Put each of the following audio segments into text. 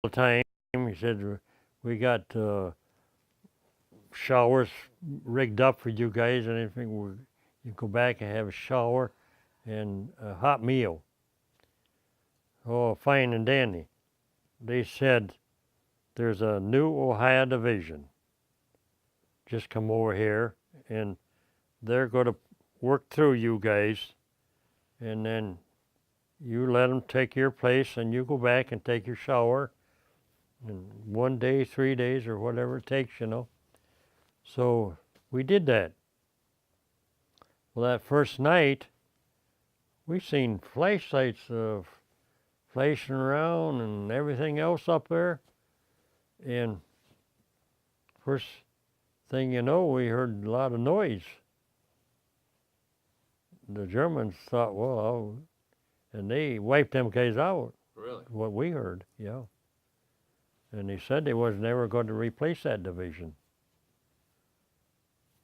the time. He said, we got showers rigged up for you guys and everything. You go back and have a shower and a hot meal. Oh, fine and dandy. They said, there's a new Ohio division. Just come over here and they're going to work through you guys, and then you let them take your place and you go back and take your shower in 1 day, 3 days, or whatever it takes, you know. So we did that. Well, that first night, we seen flashlights flashing around and everything else up there. And first thing you know, we heard a lot of noise. The Germans thought, well, and they wiped them guys out. Really? What we heard, yeah. And they said they was never going to replace that division.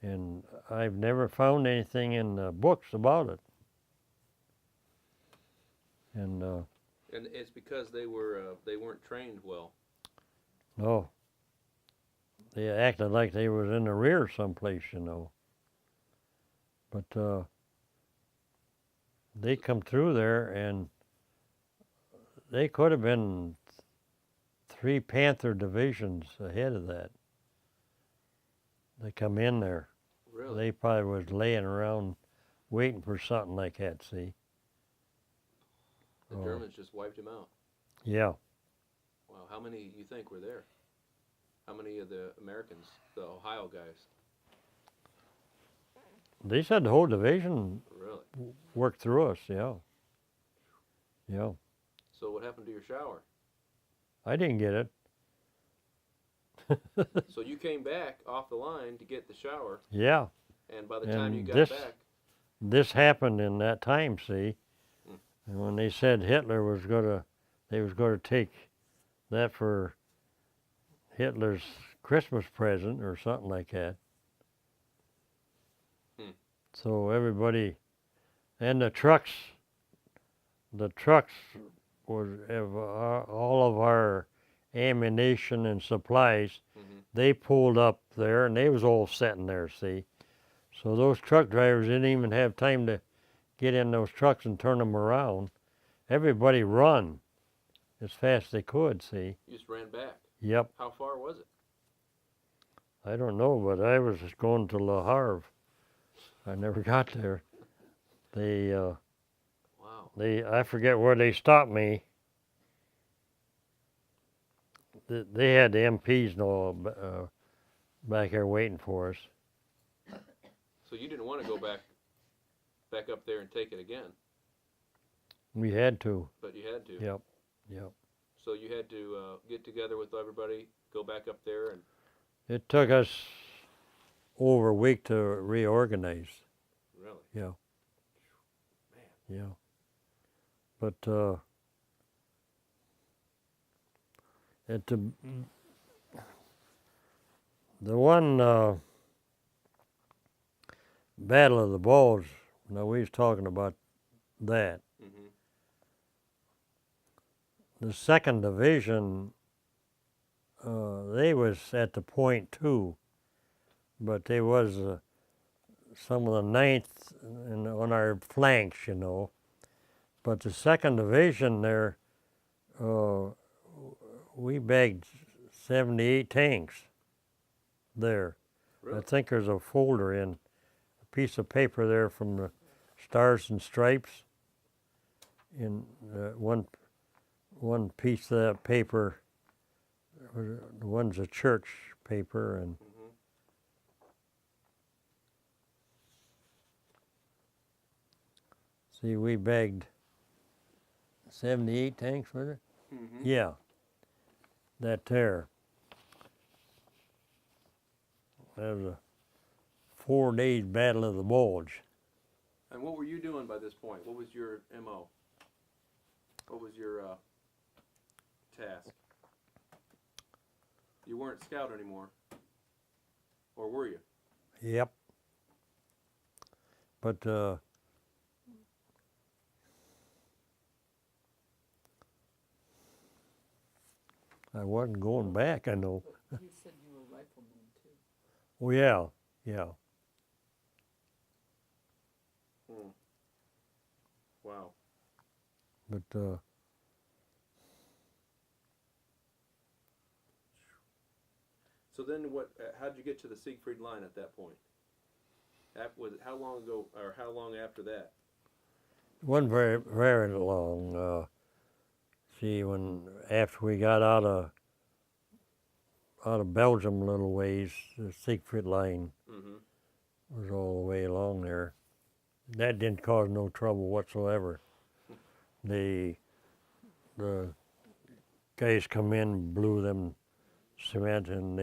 And I've never found anything in the books about it. And it's because they weren't trained well. no, they acted like they was in the rear someplace, you know. But they come through there, and they could have been 3 Panther divisions ahead of that. They come in there. Really? They probably was laying around waiting for something like that, see. The Germans just wiped them out. Yeah. Wow, how many you think were there? How many of the Americans, the Ohio guys? They said the whole division Really? worked through us, yeah. Yeah. So what happened to your shower? I didn't get it. So you came back off the line to get the shower, Yeah. and by the time you And got back, this happened in that time, see. Hmm. And when they said Hitler was they was gonna take that for Hitler's Christmas present or something like that. Hmm. So everybody, and the trucks was all of our ammunition and supplies. mm-hmm. They pulled up there, and they was all sitting there, see. So those truck drivers didn't even have time to get in those trucks and turn them around. Everybody run as fast as they could, see. You just ran back. Yep. How far was it? I don't know, but I was just going to Le Havre. I never got there. Wow. I forget where they stopped me. They had the MPs and all back there waiting for us. So you didn't want to go back up there and take it again, We had to. but you had to. Yep. Yep. So you had to get together with everybody, go back up there, and It took us over a week to reorganize. really, Yeah. man. Yeah. But at the one Battle of the Bulge, now we was talking about that. Mm-hmm. The 2nd Division, they was at the point too, but they was some of the 9th on our flanks, you know. But the 2nd Division there, we bagged 78 tanks there. Really? I think there's a folder in a piece of paper there from the Stars and Stripes. In one piece of that paper, the one's a church paper, and Mm-hmm. see, we bagged 78 tanks with it. Mm-hmm. Yeah, that there. That was a 4 days Battle of the Bulge. And what were you doing by this point? What was your MO? What was your task? You weren't scout anymore, or were you? Yep. But I wasn't going back, I know. But you said you were a rifleman too. Oh, yeah, yeah. Hmm. Wow. But, So then, what? How'd you get to the Siegfried line at that point? Was it how long ago, or how long after that? it wasn't very, very long. See, after we got out of Belgium a little ways, the Siegfried line Mm-hmm. was all the way along there. That didn't cause no trouble whatsoever. The guys come in, blew them cement, and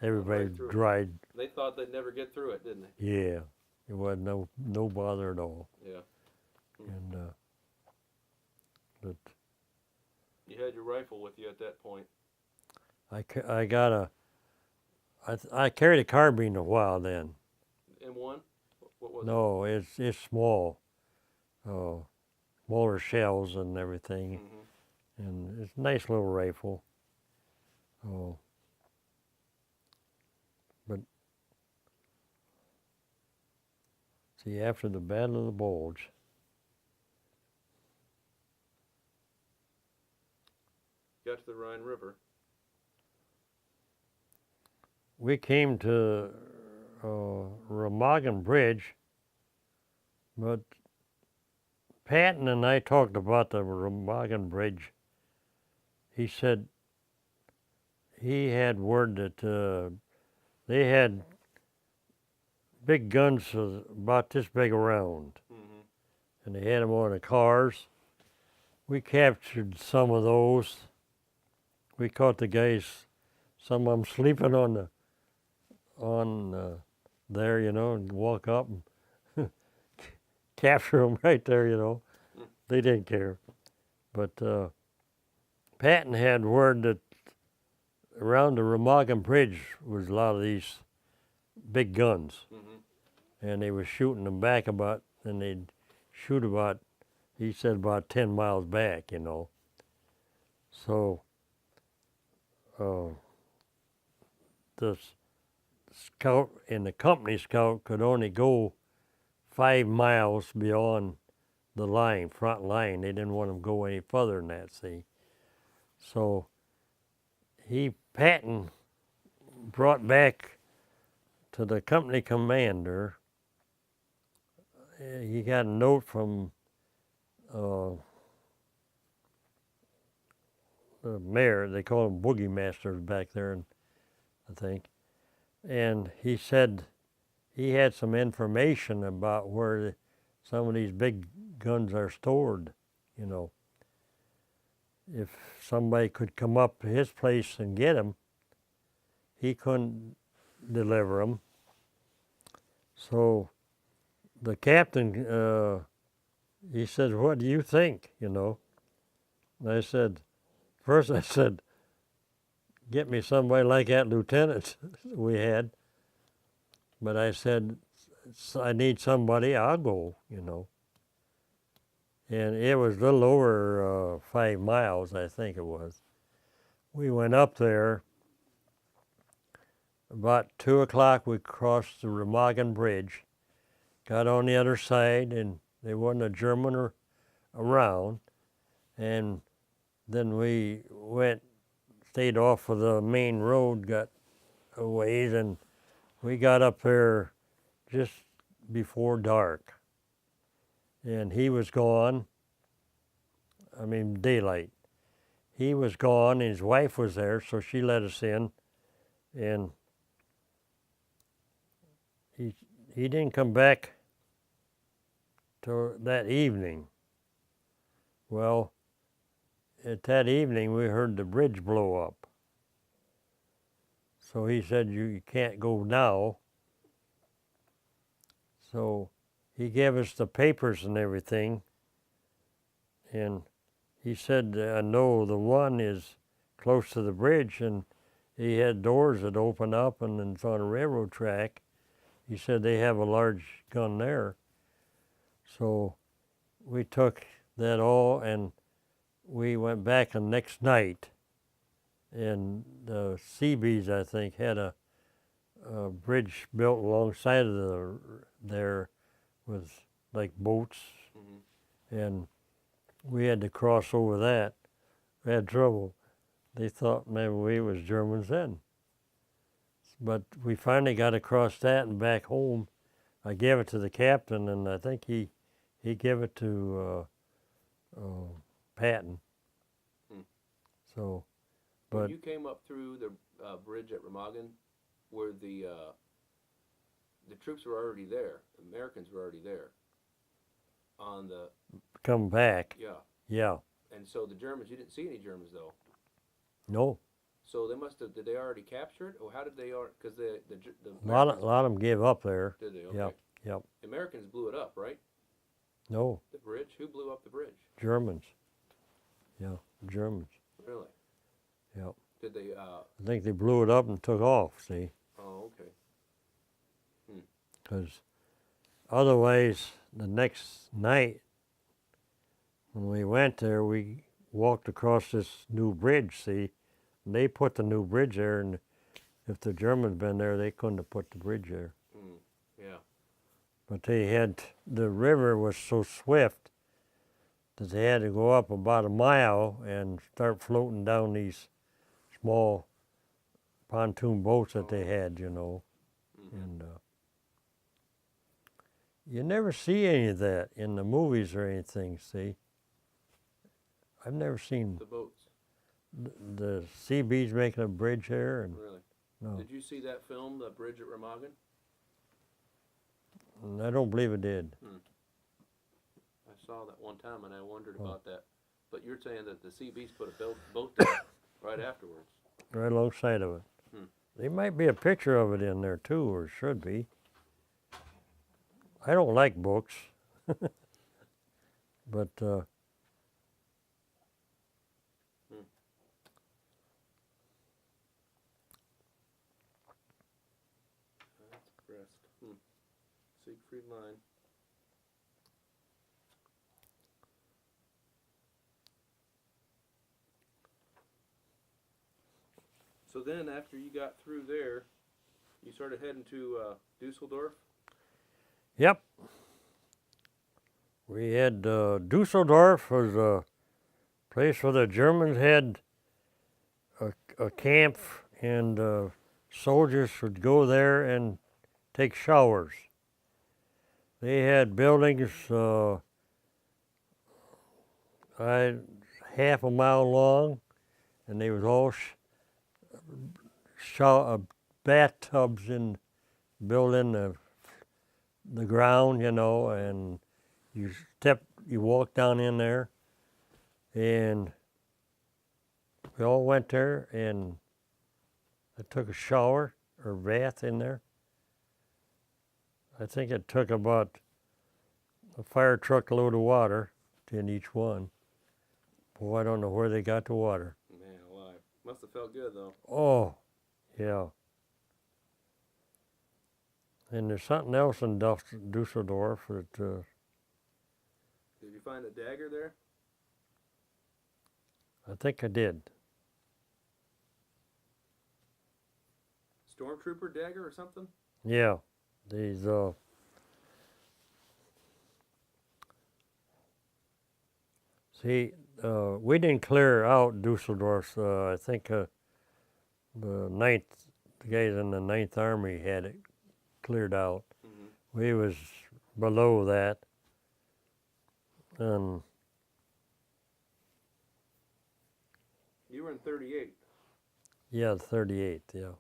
everybody Right through it. dried. They thought they'd never get through it, didn't they? Yeah, it wasn't no bother at all. Yeah. And but You had your rifle with you at that point. I got I carried a carbine a while then. M1? What was No, it's small, smaller shells and it? everything, Mm-hmm. and it's a nice little rifle. Oh, but see, after the Battle of the Bulge, Got to the Rhine River. we came to Remagen Bridge, but Patton and I talked about the Remagen Bridge. He said he had word that they had big guns about this big around, Mm-hmm. and they had them on the cars. We captured some of those. We caught the guys, some of them sleeping on there, and walk up and capture them right there, Mm. They didn't care. But Patton had word that around the Remagen Bridge was a lot of these big guns, Mm-hmm. and they were shooting them back and they'd shoot he said about 10 miles back, So the scout and the company scout could only go 5 miles beyond the front line. They didn't want them to go any further than that, see. So Patton brought back to the company commander, he got a note from the mayor. They call them boogie masters back there, I think. And he said he had some information about where some of these big guns are stored, If somebody could come up to his place and get them, he couldn't deliver them. So the captain, he said, "What do you think?" And I said, first I said, "Get me somebody like that lieutenant we had." But I said, "I need somebody. I'll go." And it was a little over 5 miles, I think it was. We went up there. About 2 o'clock, we crossed the Remagen Bridge, got on the other side, and there wasn't a German around. And then we stayed off of the main road, got a ways, and we got up there just before dark. And he was gone. Daylight. He was gone, and his wife was there, so she let us in. And he didn't come back till that evening. Well, at that evening, we heard the bridge blow up. So he said, you can't go now. So he gave us the papers and everything. And he said, no, the one is close to the bridge, and he had doors that open up, and it's on a railroad track. He said they have a large gun there. So we took that all, and we went back the next night and the Seabees, I think, had a bridge built alongside of there with like boats, and we had to cross over that. We had trouble. They thought maybe we was Germans then. But we finally got across that and back home. I gave it to the captain, and I think he gave it to Patton. So, When but you came up through the bridge at Remagen, where the troops were already there, Americans were already there. On the come back, yeah. And so the Germans, you didn't see any Germans though. No, So they must have. Did they already capture it, or how did they? Because the a lot of them gave up there. Did they? Okay. Yep. The Americans blew it up, right? No, The bridge. Who blew up the bridge? Germans. Yeah, Germans. Really? Yep. Did they? I think they blew it up and took off. See, Oh, okay. because otherwise, the next night when we went there, we walked across this new bridge. See, and they put the new bridge there, and if the Germans been there, they couldn't have put the bridge there. Yeah. But they had, the river was so swift that they had to go up about a mile and start floating down these small pontoon boats that they had, you know. And you never see any of that in the movies or anything, see. I've never seen The boats. the Seabees making a bridge there. And Really? no, Did you see that film, The Bridge at Remagen? and I don't believe it did. I saw that one time and I wondered about that. But you're saying that the Seabees put a boat there right afterwards. Right alongside of it. There might be a picture of it in there too, or should be. I don't like books, but That's Brest. Siegfried Line. So then, after you got through there, you started heading to Dusseldorf. yep. We had Dusseldorf was a place where the Germans had a camp, and soldiers would go there and take showers. They had buildings half a mile long, and they was all bathtubs built in the ground, you know, and you walk down in there, and we all went there, and I took a shower or bath in there. I think it took about a fire truck load of water in each one. Boy, I don't know where they got the water. Man alive. Must have felt good, though. Oh, yeah. And there's something else in Dusseldorf that, Did you find a dagger there? I think I did. Stormtrooper dagger or something? Yeah, these, see, we didn't clear out Dusseldorf. I think the guys in the 9th Army had it cleared out. We was below that, and You were in 38. yeah, 38th, yeah.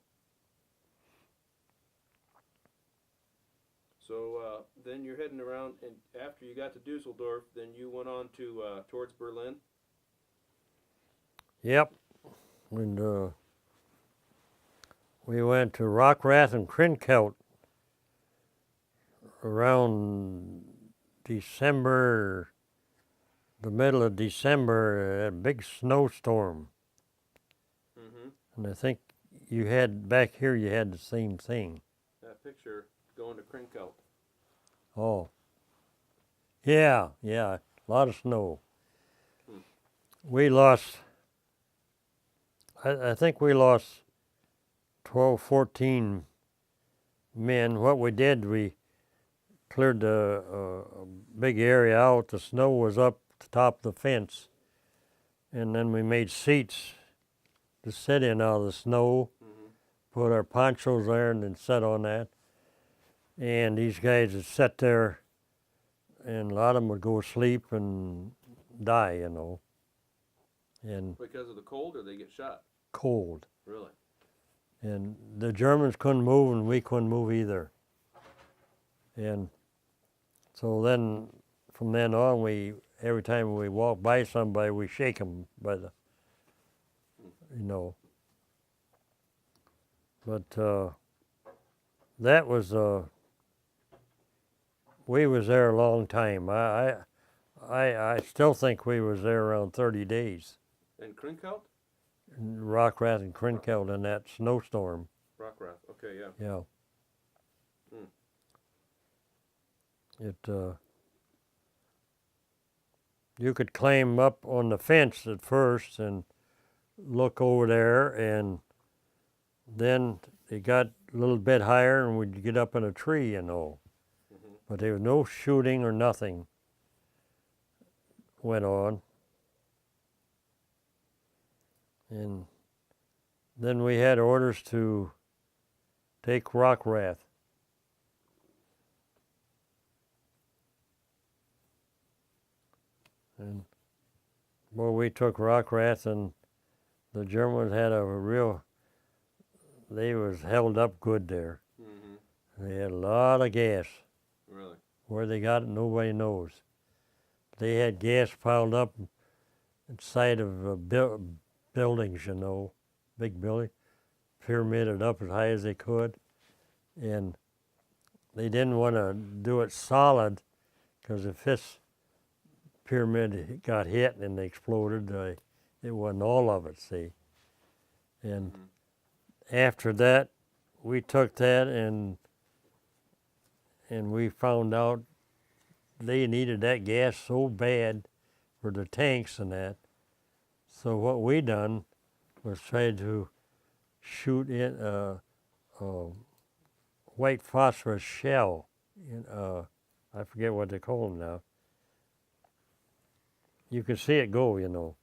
So then you're heading around, and after you got to Dusseldorf, then you went on to towards Berlin. Yep, and we went to Rockrath and Krinkelt around December, the middle of December, a big snowstorm. And I think you had, back here you had the same thing. That picture going to Krinkelt. Oh. Yeah, a lot of snow. We lost I think we lost 12, 14 men. What we did, we cleared the big area out. The snow was up the top of the fence, and then we made seats to sit in out of the snow. Put our ponchos there and then sat on that. And these guys would sit there, and a lot of them would go to sleep and die, you know. And Because of the cold, or they get shot? cold. Really? And the Germans couldn't move, and we couldn't move either. And so then, from then on, every time we walk by somebody, we shake them by the, you know. But that was we was there a long time. I still think we was there around 30 days. And Krinkhout? Rockrath and Krinkelt in that snowstorm. Rockrath. Okay, yeah. Yeah. It you could climb up on the fence at first and look over there, and then it got a little bit higher and we'd get up in a tree, you know. But there was no shooting or nothing went on. And then we had orders to take Rockrath. And well, we took Rockrath, and the Germans had they was held up good there. They had a lot of gas. Really? Where they got it, nobody knows. They had gas piled up inside of buildings, you know, big building, pyramided up as high as they could. And they didn't want to do it solid, because if this pyramid got hit and they exploded, it wasn't all of it, see. And after that, we took that and we found out they needed that gas so bad for the tanks and that. So what we done was try to shoot in a white phosphorus shell. I forget what they call them now. You could see it go, you know.